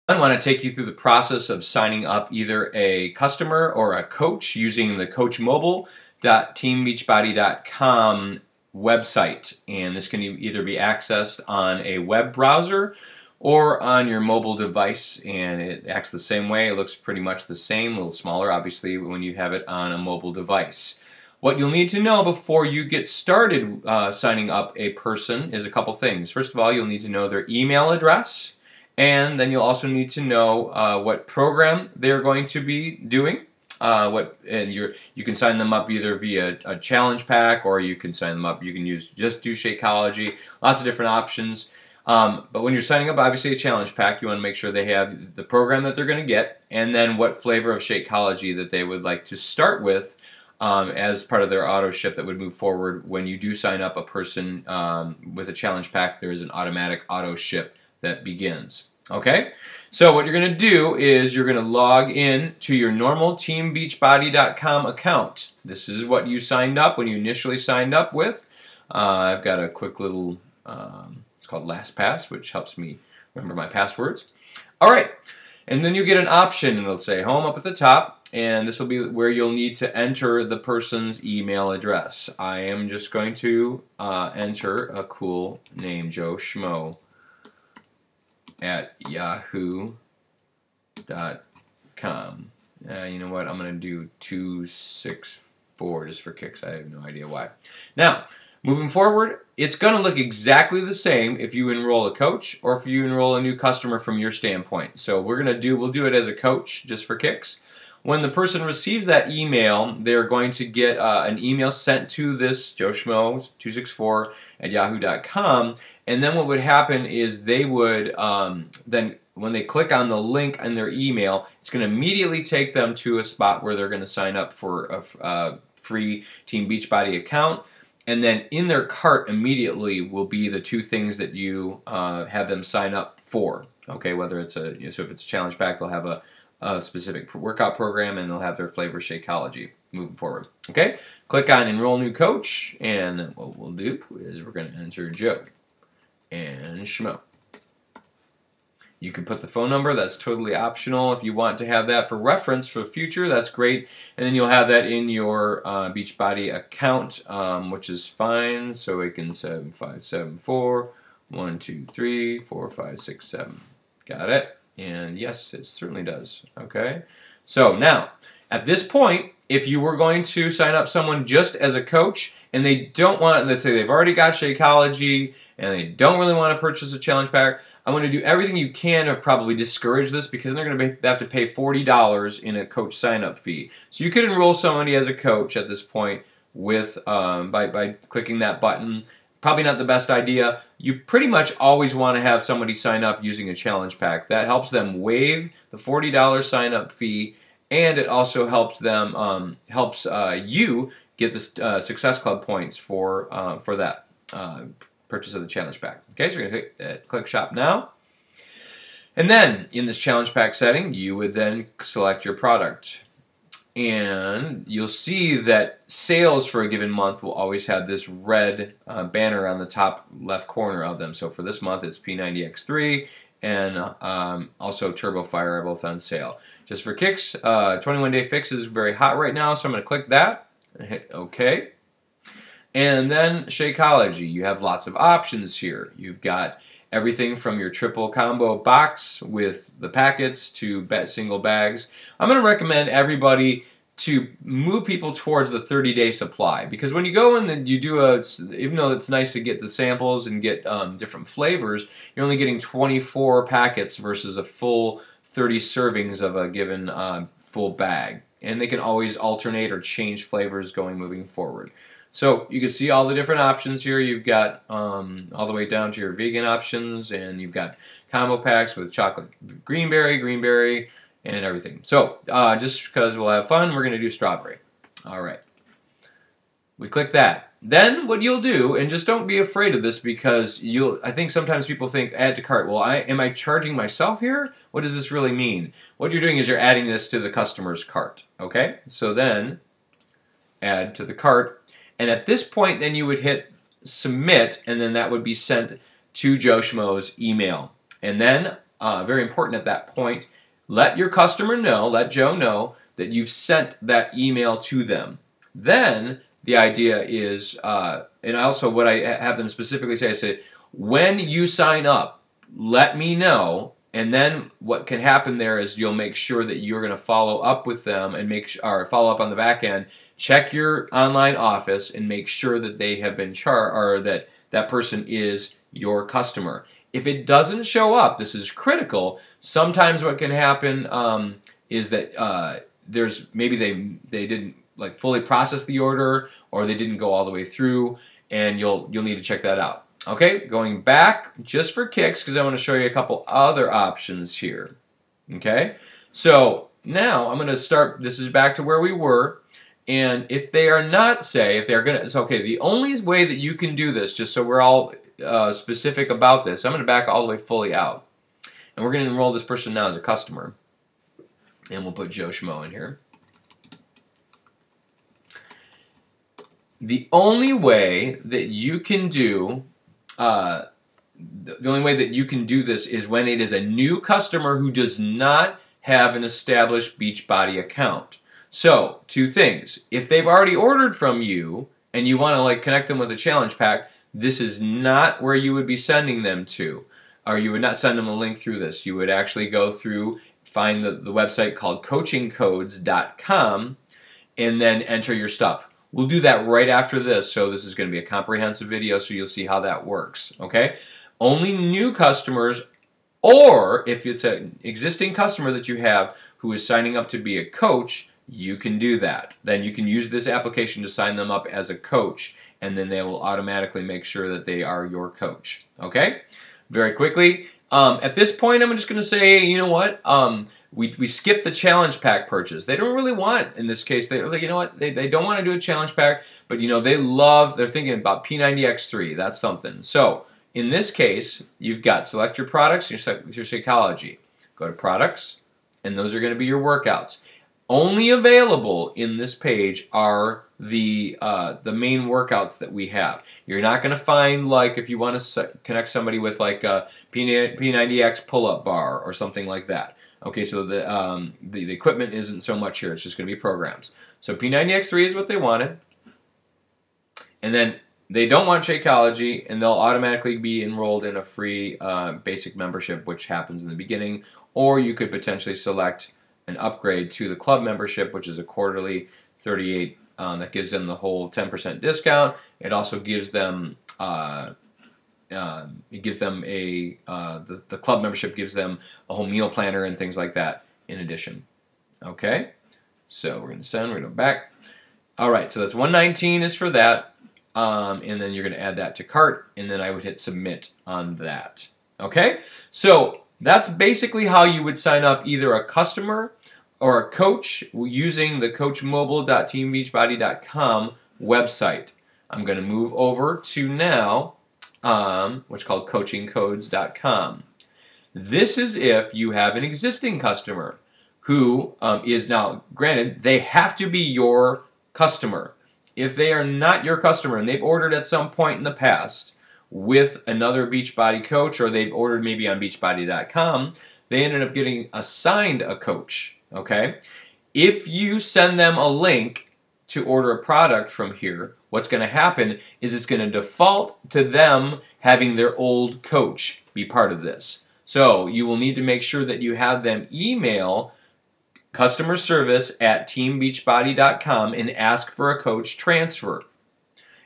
I want to take you through the process of signing up either a customer or a coach using the coachmobile.teambeachbody.com website. And this can either be accessed on a web browser or on your mobile device, and it acts the same way. It looks pretty much the same, a little smaller obviously when you have it on a mobile device. What you'll need to know before you get started signing up a person is a couple things. First of all, you'll need to know their email address, and then you'll also need to know what program they're going to be doing. You can sign them up either via a challenge pack, or you can sign them up. You can just do Shakeology. Lots of different options. But when you're signing up, obviously a challenge pack, you want to make sure they have the program that they're going to get, and then what flavor of Shakeology that they would like to start with as part of their auto ship that would move forward. When you do sign up a person with a challenge pack, there is an automatic auto ship that begins. Okay, so what you're going to do is you're going to log in to your normal teambeachbody.com account. This is what you signed up when you initially signed up with. I've got a quick little, it's called LastPass, which helps me remember my passwords. All right, and then you get an option, and it'll say home up at the top, and this will be where you'll need to enter the person's email address. I am just going to enter a cool name, Joe Schmo at yahoo.com. You know what? I'm going to do 264 just for kicks. I have no idea why. Now, moving forward, it's going to look exactly the same if you enroll a coach or if you enroll a new customer from your standpoint. So we'll do it as a coach just for kicks. When the person receives that email, they're going to get an email sent to this Joe Schmo 264 at yahoo.com, and then what would happen is they would then when they click on the link in their email, it's going to immediately take them to a spot where they're going to sign up for a free Team Beachbody account, and then in their cart immediately will be the two things that you have them sign up for. Okay, whether it's so if it's a challenge pack, they'll have a specific workout program, and they'll have their flavor Shakeology moving forward. Okay, click on Enroll New Coach, and then what we'll do is we're going to enter Joe and Schmo. You can put the phone number. That's totally optional. If you want to have that for reference for the future, that's great. And then you'll have that in your Beachbody account, which is fine. So we can 7574 123 4567. Got it? And yes, it certainly does. Okay. So now, at this point, if you were going to sign up someone just as a coach and they don't want, let's say they've already got Shakeology and they don't really want to purchase a challenge pack, I want to do everything you can to probably discourage this, because they're going to have to pay $40 in a coach sign-up fee. So you could enroll somebody as a coach at this point with by clicking that button. Probably not the best idea. You pretty much always want to have somebody sign up using a challenge pack. That helps them waive the $40 sign-up fee, and it also helps them you get the Success Club points for that purchase of the challenge pack. Okay, so you're going to click Shop Now. And then in this challenge pack setting, you would then select your product. And you'll see that sales for a given month will always have this red banner on the top left corner of them. So for this month, it's P90X3 and also Turbo Fire are both on sale. Just for kicks, 21-day fix is very hot right now, so I'm going to click that and hit OK. And then Shakeology. You have lots of options here. You've got everything from your triple combo box with the packets to single bags. I'm going to recommend everybody to move people towards the 30-day supply, because when you go in and you do even though it's nice to get the samples and get different flavors, you're only getting 24 packets versus a full 30 servings of a given full bag. And they can always alternate or change flavors moving forward. So you can see all the different options here. You've got all the way down to your vegan options, and you've got combo packs with chocolate greenberry, and everything. So just because we'll have fun, we're going to do strawberry. All right. We click that. Then what you'll do, and just don't be afraid of this, because I think sometimes people think add to cart. Well, am I charging myself here? What does this really mean? What you're doing is you're adding this to the customer's cart. Okay? So then add to the cart. And at this point, then you would hit submit, and then that would be sent to Joe Schmo's email. And then very important at that point. Let your customer know, let Joe know that you've sent that email to them. Then the idea is, and also what I have them specifically say, I say, when you sign up, let me know. And then what can happen there is you'll make sure that you're going to follow up with them and or follow up on the back end. Check your online office and make sure that they have been or that that person is your customer. If it doesn't show up, this is critical. Sometimes what can happen is that there's maybe they didn't like fully process the order, or they didn't go all the way through, and you'll need to check that out. Okay, going back just for kicks, because I want to show you a couple other options here. Okay, so now I'm going to start. This is back to where we were, and if they are not, if they're going to, it's okay. The only way that you can do this, just so we're all specific about this, I'm going to back all the way fully out, and we're going to enroll this person now as a customer, and we'll put Joe Schmo in here. The only way that you can do this is when it is a new customer who does not have an established Beachbody account. So, two things. If they've already ordered from you and you want to like connect them with a challenge pack, this is not where you would be sending them to. Or you would not send them a link through this. You would actually go through, find the website called coachingcodes.com, and then enter your stuff. We'll do that right after this, so this is going to be a comprehensive video, so you'll see how that works, okay? Only new customers, or if it's an existing customer that you have who is signing up to be a coach, you can do that. Then you can use this application to sign them up as a coach, and then they will automatically make sure that they are your coach, okay? Very quickly, at this point, I'm just going to say, you know what? We skip the challenge pack purchase. They don't really want, in this case, they're like, you know what? They don't want to do a challenge pack, but you know, they're thinking about P90X3. That's something. So, in this case, you've got select your products, your Shakeology. Go to products, and those are going to be your workouts. Only available in this page are the main workouts that we have. You're not going to find, like, if you want to connect somebody with like a P90X pull-up bar or something like that. Okay, so the equipment isn't so much here. It's just going to be programs. So P90X3 is what they wanted. And then they don't want Shakeology, and they'll automatically be enrolled in a free basic membership, which happens in the beginning. Or you could potentially select an upgrade to the club membership, which is a quarterly $38. That gives them the whole 10% discount. It also gives them the club membership gives them a whole meal planner and things like that in addition. Okay, so we're going to send, we're going to go back. All right, so that's $119 is for that, and then you're going to add that to cart, and then I would hit submit on that. Okay, so that's basically how you would sign up either a customer or a coach using the coachmobile.teambeachbody.com website. I'm going to move over to now what's called coachingcodes.com. This is if you have an existing customer who is now, granted, they have to be your customer. If they are not your customer and they've ordered at some point in the past with another Beachbody coach, or they've ordered maybe on beachbody.com, they ended up getting assigned a coach, okay? If you send them a link to order a product from here, what's going to happen is it's going to default to them having their old coach be part of this. So you will need to make sure that you have them email customer service at teambeachbody.com and ask for a coach transfer.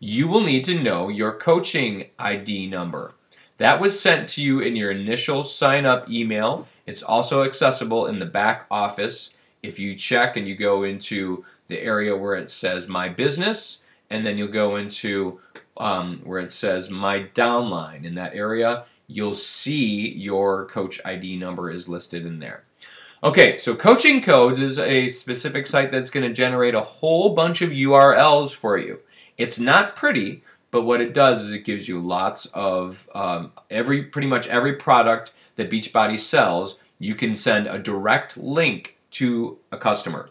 You will need to know your coaching ID number. That was sent to you in your initial sign-up email. It's also accessible in the back office. If you check and you go into the area where it says My Business, and then you'll go into where it says My Downline. In that area, you'll see your coach ID number is listed in there. Okay, so Coaching Codes is a specific site that's going to generate a whole bunch of URLs for you. It's not pretty, but what it does is it gives you lots of pretty much every product that Beachbody sells. You can send a direct link to a customer.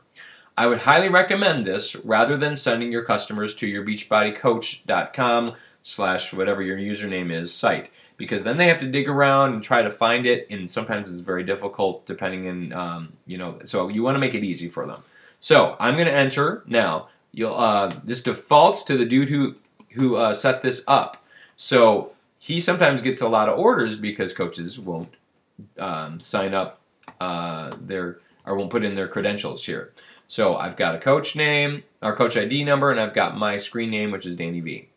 I would highly recommend this rather than sending your customers to your beachbodycoach.com slash whatever your username is site, because then they have to dig around and try to find it, and sometimes it's very difficult depending on so you want to make it easy for them. So I'm going to enter now. This defaults to the dude who set this up. So he sometimes gets a lot of orders because coaches won't sign up or won't put in their credentials here. So I've got a coach name, or coach ID number, and I've got my screen name, which is Danny V.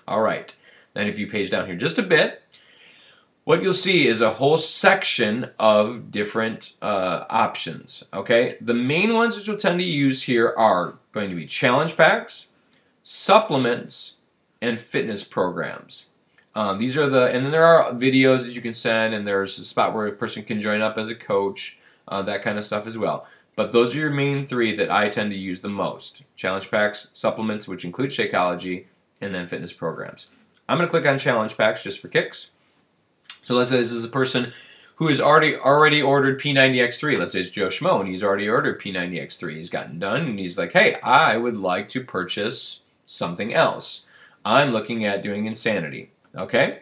All right. Then if you page down here just a bit, what you'll see is a whole section of different options. Okay. The main ones that you'll tend to use here are going to be challenge packs, supplements, and fitness programs. These are and then there are videos that you can send, and there's a spot where a person can join up as a coach, that kind of stuff as well. But those are your main three that I tend to use the most. Challenge packs, supplements, which include Shakeology, and then fitness programs. I'm going to click on challenge packs just for kicks. So let's say this is a person who has already ordered P90X3. Let's say it's Joe Schmo, and he's already ordered P90X3. He's gotten done, and he's like, hey, I would like to purchase something else. I'm looking at doing Insanity. Okay?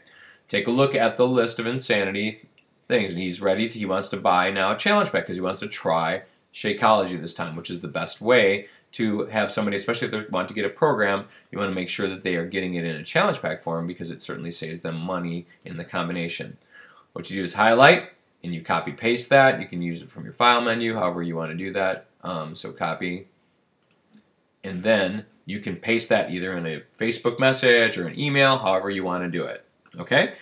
Take a look at the list of Insanity things, and he's ready he wants to buy now a challenge pack because he wants to try Shakeology this time, which is the best way to have somebody, especially if they want to get a program, you want to make sure that they are getting it in a challenge pack form because it certainly saves them money in the combination. What you do is highlight, and you copy paste that. You can use it from your file menu, however you want to do that. So copy, and then you can paste that either in a Facebook message or an email, however you want to do it. Okay?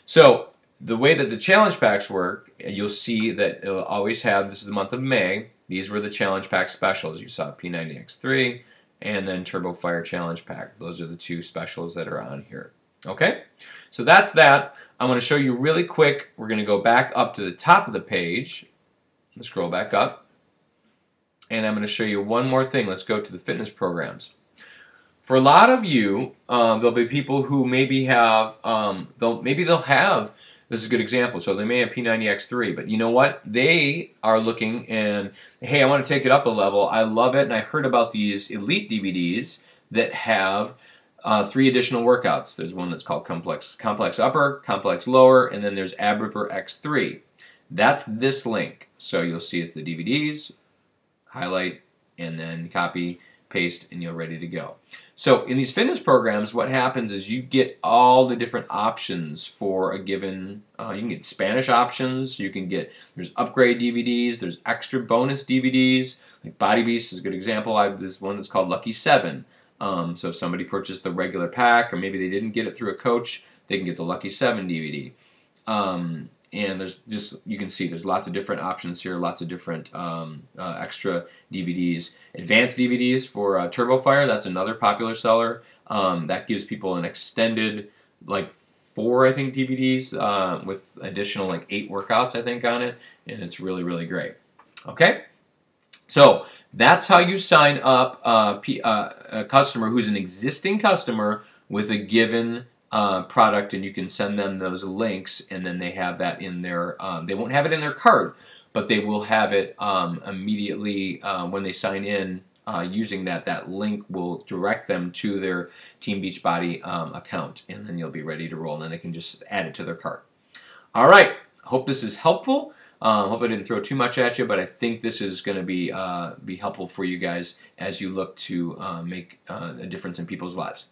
So the way that the challenge packs work, you'll see that it'll always have, this is the month of May, these were the challenge pack specials. You saw P90X3 and then Turbo Fire Challenge Pack. Those are the two specials that are on here. Okay? So that's that. I'm going to show you really quick. We're going to go back up to the top of the page. Let's scroll back up. And I'm going to show you one more thing. Let's go to the fitness programs. For a lot of you, there'll be people who maybe have, they'll have, this is a good example, so they may have P90X3, but you know what? They are looking and, hey, I want to take it up a level. I love it, and I heard about these Elite DVDs that have 3 additional workouts. There's one that's called Complex Upper, Complex Lower, and then there's Ab Ripper X3. That's this link. So you'll see it's the DVDs, highlight, and then copy, paste, and you're ready to go. So in these fitness programs, what happens is you get all the different options for a given, you can get Spanish options, there's upgrade DVDs, there's extra bonus DVDs, like Body Beast is a good example. I have this one that's called Lucky 7. So if somebody purchased the regular pack, or maybe they didn't get it through a coach, they can get the Lucky 7 DVD. And there's just, you can see there's lots of different options here, lots of different extra DVDs. Advanced DVDs for Turbo Fire, that's another popular seller. That gives people an extended, like 4, I think, DVDs with additional like 8 workouts, I think, on it. And it's really, really great. Okay? So that's how you sign up a customer who's an existing customer with a given product, and you can send them those links, and then they have that in their, they won't have it in their cart, but they will have it immediately when they sign in using that. That link will direct them to their Team Beachbody account, and then you'll be ready to roll, and then they can just add it to their cart. All right, hope this is helpful. Hope I didn't throw too much at you, but I think this is going to be helpful for you guys as you look to make a difference in people's lives.